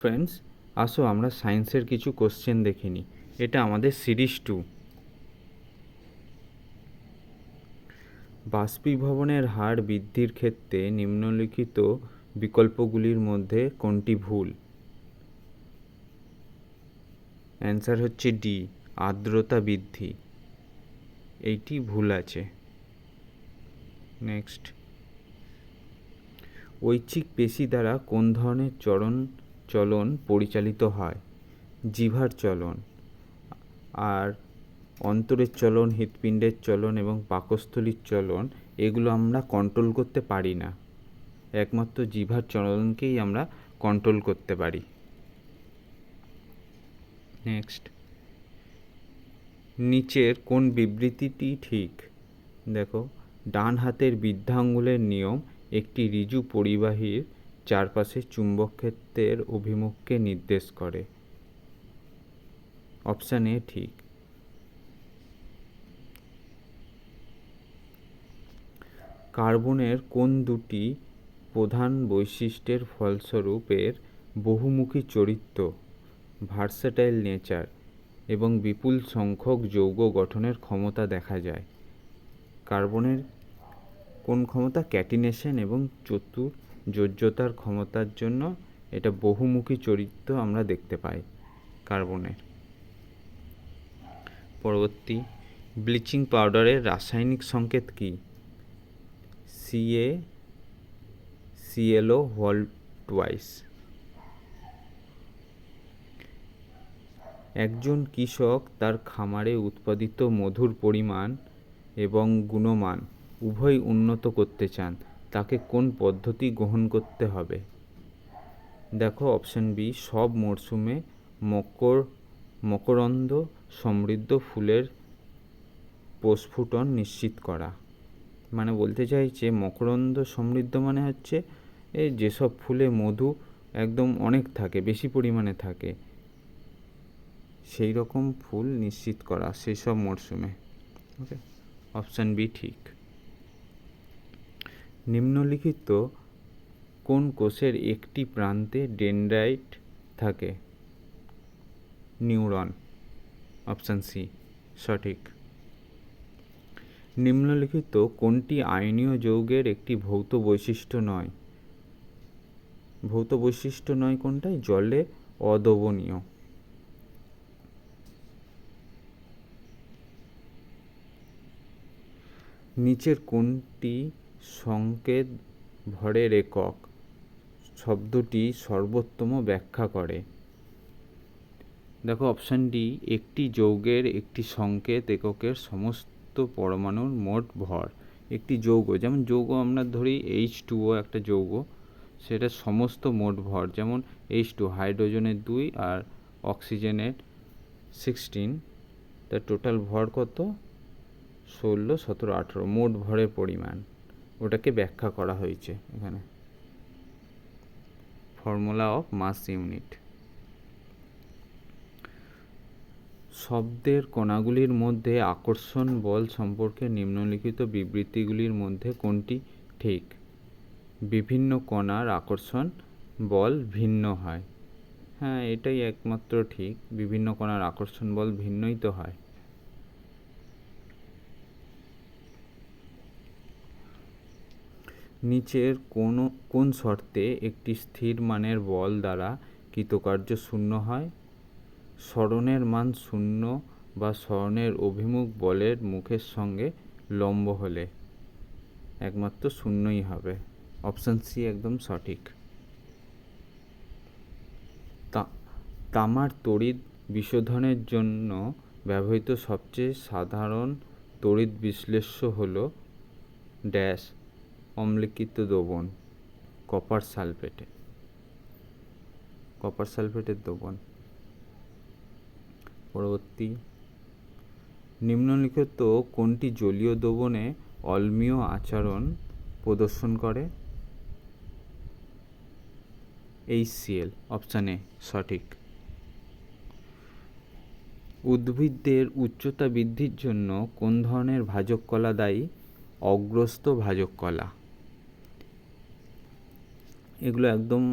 Friends, আসো আমরা সায়েন্সের কিছু কোশ্চেন দেখে নিই। এটা আমাদের সিরিজ 2। বাষ্পীভবনের হার বৃদ্ধির ক্ষেত্রে নিম্নলিখিত বিকল্পগুলির মধ্যে কোনটি ভুল? অ্যান্সার হচ্ছে ডি, আর্দ্রতা বৃদ্ধি। এইটি ভুল আছে। নেক্সট, ঐচ্ছিক পেশি দ্বারা কোন ধরনের চলন পরিচালিত হয়? জিহ্বার চলন। আর অন্তরের চলন, হৃৎপিণ্ডের চলন এবং পাকস্থলীর চলন এগুলো আমরা কন্ট্রোল করতে পারি না, একমাত্র জিহ্বার চলনকেই আমরা কন্ট্রোল করতে পারি। নেক্সট, নিচের কোন বিবৃতিটি ঠিক? দেখো, ডান হাতের বৃদ্ধাঙ্গুলের নিয়ম একটি ঋজু পরিবাহীর চারপাশে চুম্বক ক্ষেত্রের অভিমুখকে নির্দেশ করে। অপশান এ ঠিক। কার্বনের কোন দুটি প্রধান বৈশিষ্ট্যের ফলস্বরূপ এর বহুমুখী চরিত্র, ভার্সেটাইল নেচার এবং বিপুল সংখ্যক যৌগ গঠনের ক্ষমতা দেখা যায়? কার্বনের কোন ক্ষমতা? ক্যাটিনেশন এবং যোজ্যতার ক্ষমতার জন্য এটা বহুমুখী চরিত্র আমরা দেখতে পাই কার্বনের। পরবর্তী, ব্লিচিং পাউডারের রাসায়নিক সংকেত কি? CaClO whole twice. একজন কৃষক তার খামারে উৎপাদিত মধুর পরিমাণ এবং গুণমান উভয় উন্নত করতে চান, তাকে কোন পদ্ধতি গ্রহণ করতে হবে? দেখো, অপশন বি, সব মরশুমে মকরন্দ সমৃদ্ধ ফুলের প্রস্ফুটন নিশ্চিত করা। মানে বলতে চাইছে মকরন্দ সমৃদ্ধ মানে হচ্ছে যেসব ফুলে মধু একদম অনেক থাকে, বেশি পরিমাণে থাকে, সেই রকম ফুল নিশ্চিত করা সেই সব মরশুমে। ওকে, অপশান বি ঠিক। নিম্নলিখিত কোন কোষের একটি প্রান্তে ডেনড্রাইট থাকে? নিউরন। অপশান সি সঠিক। নিম্নলিখিত কোনটি আয়নীয় যৌগের একটি ভৌত বৈশিষ্ট্য নয়? ভৌত বৈশিষ্ট্য নয় কোনটাই? জলে অদ্রবণীয়। নিচের কোনটি সংকেত ভরের একক শব্দটি সর্বোত্তম ব্যাখ্যা করে? দেখো, অপশান ডি, একটি যৌগের একটি সংকেত এককের সমস্ত পরমাণুর মোট ভর। একটি যৌগ, যেমন যৌগ আমরা ধরি H2O একটা যৌগ, সেটা সমস্ত মোট ভর, যেমন H2 হাইড্রোজেনের 2 আর অক্সিজেনের 16, তার টোটাল ভর কত? 16, 17, 18 মোট ভরের পরিমাণ, ওটাকে ব্যাখ্যা করা হয়েছে এখানে। Formula of mass unit. শব্দের কণাগুলির মধ্যে আকর্ষণ বল সম্পর্কে নিম্নলিখিত বিবৃতিগুলির মধ্যে কোনটি ঠিক? বিভিন্ন কণার আকর্ষণ বল ভিন্ন হয়। হ্যাঁ, এটাই একমাত্র ঠিক, বিভিন্ন কণার আকর্ষণ বল ভিন্নই তো হয়। নিচের কোন শর্তে একটি স্থির মানের বল দ্বারা কৃতকার্য শূন্য হয়? সরণের মান শূন্য বা সরণের অভিমুখ বলের মুখের সঙ্গে লম্ব হলে একমাত্র শূন্যই হবে। অপশান সি একদম সঠিক। তামার তড়িৎ বিশোধনের জন্য ব্যবহৃত সবচেয়ে সাধারণ তড়িৎ বিশ্লেষ্য হল ড্যাশ অম্লীকৃত দ্রবণ, কপার সালফেটের দ্রবণ। পরবর্তী, নিম্নলিখিত কোনটি জলীয় দ্রবণে অম্লীয় আচরণ প্রদর্শন করে? HCl। অপশান এ সঠিক। উদ্ভিদদের উচ্চতা বৃদ্ধির জন্য কোন ধরনের ভাজক কলা দায়ী? অগ্রস্ত ভাজক কলা। এগুলো একদম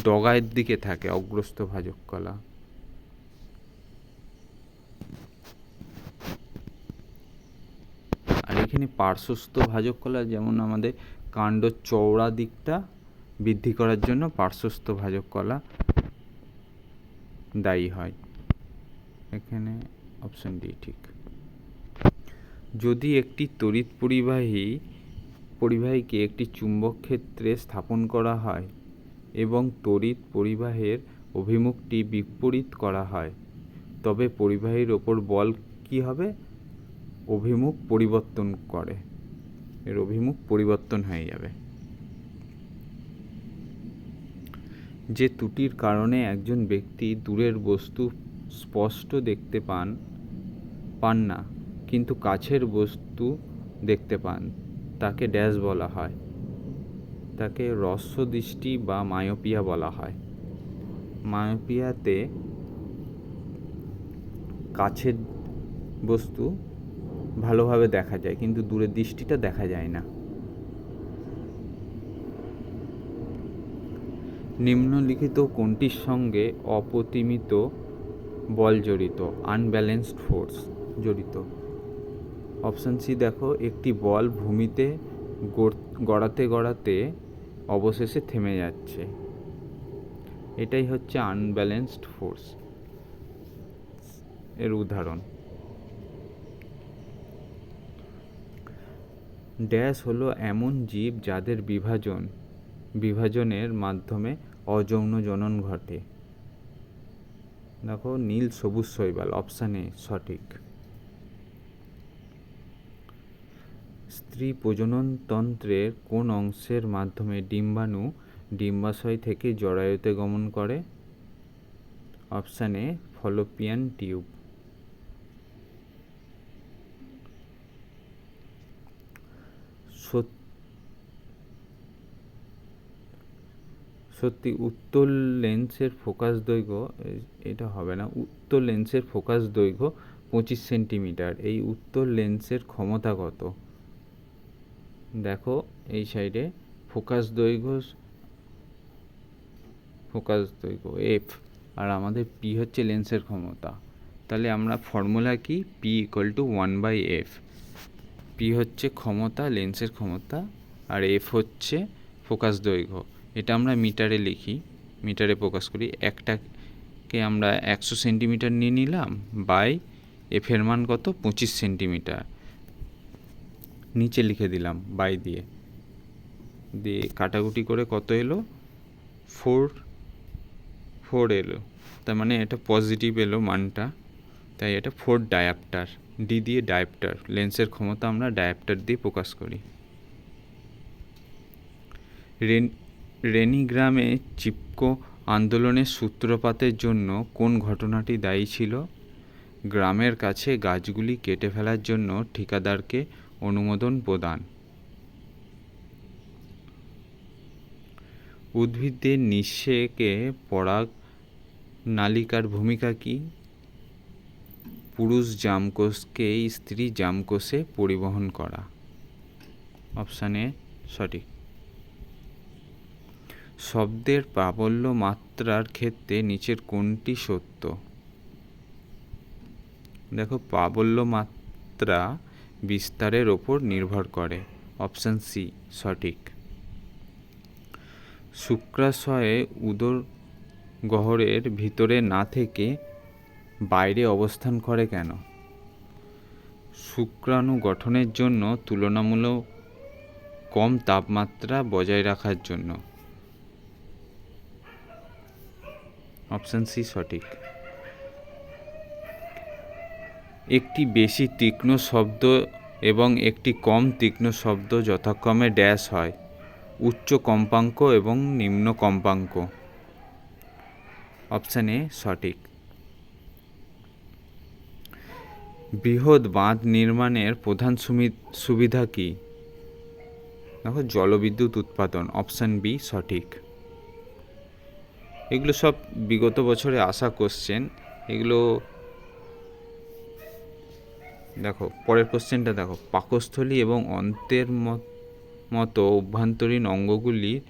ডগায়ের দিকে থাকে অগ্রস্থ ভাজক কলা। আর এখানে পার্শ্বস্থ ভাজক কলা, যেমন আমাদের কাণ্ড চওড়া দিকটা বৃদ্ধি করার জন্য পার্শ্বস্থ ভাজক কলা দায়ী হয়। এখানে অপশন ডি ঠিক। যদি একটি তড়িৎ পরিবাহীকে একটি চুম্বক ক্ষেত্রে স্থাপন করা হয় এবং তড়িৎ পরিবাহের অভিমুখটি বিপরীত করা হয়, তবে পরিবাহীর ওপর বল কি হবে? অভিমুখ পরিবর্তন করে, এর অভিমুখ পরিবর্তন হয়ে যাবে। যে ত্রুটির কারণে একজন ব্যক্তি দূরের বস্তু স্পষ্ট দেখতে পান না, কিন্তু কাছের বস্তু দেখতে পান, তাকে ড্যাশ বলা হয়? তাকে হ্রস্ব দৃষ্টি বা মায়োপিয়া বলা হয়। মায়োপিয়াতে কাছের বস্তু ভালোভাবে দেখা যায়, কিন্তু দূরের দৃষ্টিটা দেখা যায় না। নিম্নলিখিত কোনটির সঙ্গে অপরিমিত বল জড়িত? আনব্যালেন্সড ফোর্স জড়িত। অপশান সি দেখো, একটি বল ভূমিতে গড়াতে অবশেষে থেমে যাচ্ছে, এটাই হচ্ছে আনব্যালেন্সড ফোর্স এর উদাহরণ। ড্যাশ হলো এমন জীব যাদের বিভাজনের মাধ্যমে অযৌন জনন ঘটে। দেখো নীল সবুজ শৈবাল, অপশান এ সঠিক। স্ত্রী প্রজননতন্ত্রের কোন অংশের মাধ্যমে ডিম্বাণু ডিম্বাশয় থেকে জরায়ুতে গমন করে? Option A Fallopian tube. সত্যি উত্তল লেন্সের ফোকাস দৈর্ঘ্য, এটা হবে না, উত্তল লেন্সের ফোকাস দৈর্ঘ্য 25 সেন্টিমিটার। এই উত্তল লেন্সের ক্ষমতা কত? দেখো এই সাইডে ফোকাস দৈর্ঘ্য এফ, আর আমাদের পি হচ্ছে লেন্সের ক্ষমতা। তাহলে আমরা ফর্মুলা কি? P equal two 1/f। P হচ্ছে ক্ষমতা, লেন্সের ক্ষমতা, আর এফ হচ্ছে ফোকাস দৈর্ঘ্য। এটা আমরা মিটারে লিখি, মিটারে প্রকাশ করি। একটাকে আমরা 100 সেন্টিমিটার নিয়ে নিলাম, বাই এফের মান কত? 25 সেন্টিমিটার। নিচে লিখে দিলাম বাই দিয়ে কাটাকুটি করে কত এলো? 4 এলো। তার মানে এটা পজিটিভ এলো মানটা, তাই এটা 4 ডায়াপ্টার। ডি দিয়ে ডায়াপ্টার, লেন্সের ক্ষমতা আমরা ডায়াপ্টার দিয়ে প্রকাশ করি। রেনিগ্রামে চিপকো আন্দোলনের সূত্রপাতের জন্য কোন ঘটনাটি দায়ী ছিল? গ্রামের কাছে গাছগুলি কেটে ফেলার জন্য ঠিকাদারকে অনুমোদন প্রদান। উদ্ভিদের নিঃশেষে পরাগ নালিকার ভূমিকা কি? পুরুষ জামকোষকে স্ত্রী জামকোষে পরিবহন করা। অপশান এ সঠিক। শব্দের প্রাবল্য মাত্রার ক্ষেত্রে নিচের কোনটি সত্য? দেখো প্রাবল্য মাত্রা বিস্তারের ওপর নির্ভর করে। অপশান সি সঠিক। শুক্রাশয়ে উদর গহ্বরের ভিতরে না থেকে বাইরে অবস্থান করে কেন? শুক্রাণু গঠনের জন্য, তুলনামূলক কম তাপমাত্রা বজায় রাখার জন্য। অপশান সি সঠিক। একটি বেশি তীক্ষ্ণ শব্দ এবং একটি কম তীক্ষ্ণ শব্দ যথাক্রমে ড্যাশ হয়? উচ্চ কম্পাঙ্ক এবং নিম্ন কম্পাঙ্ক। অপশান এ সঠিক। বৃহৎ বাঁধ নির্মাণের প্রধান সুবিধা কি? দেখো জলবিদ্যুৎ উৎপাদন। অপশান বি সঠিক। এগুলো সব বিগত বছরে আসা কোশ্চেন, এগুলো দেখো। পরের কোশ্চেনটা দেখো, পাকস্থলী এবং অন্ত্রের মতো অভ্যন্তরীণ অঙ্গগুলির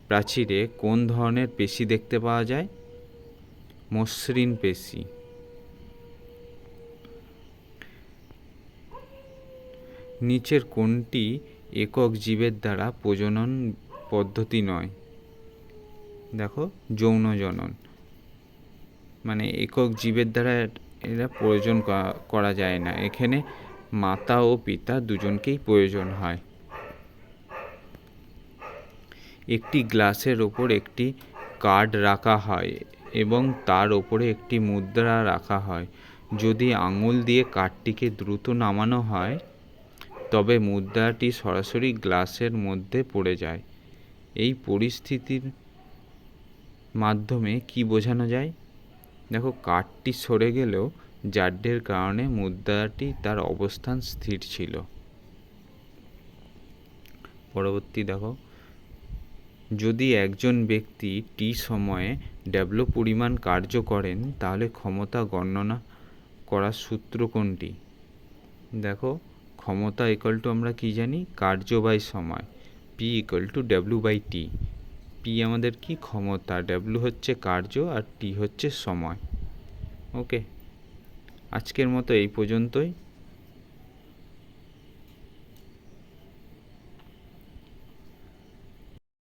প্রাচীরে কোন ধরনের পেশি দেখতে পাওয়া যায়? মসৃণ পেশি। নিচের কোনটি একক জীবের দ্বারা প্রজনন পদ্ধতি নয়? দেখো, যৌন জনন, মানে একক জীবের দ্বারা এরা প্রয়োজন করা যায় না, এখানে মাতা ও পিতা দুজনকেই প্রয়োজন হয়। একটি গ্লাসের ওপর একটি কার্ড রাখা হয় এবং তার ওপরে একটি মুদ্রা রাখা হয়। যদি আঙুল দিয়ে কার্ডটিকে দ্রুত নামানো হয় তবে মুদ্রাটি সরাসরি গ্লাসের মধ্যে পড়ে যায়। এই পরিস্থিতির মাধ্যমে কি বোঝানো যায়? দেখো, কার্ডটি সরে গেলেও জাড্যের কারণে মুদ্রাটি তার অবস্থান স্থির ছিল। পরবর্তী দেখো, যদি একজন ব্যক্তি টি সময়ে ডব্লিউ পরিমাণ কার্য করেন তাহলে ক্ষমতা গণনা করার সূত্র কোনটি? দেখো, ক্ষমতা ইকুয়াল টু আমরা কি জানি? কার্য বাই সময়, P equal to W by T. P আমাদের কি? ক্ষমতা, ডব্লিউ হচ্ছে কার্য, আর টি হচ্ছে সময়। ওকে, আজকের মতো এই পর্যন্তই।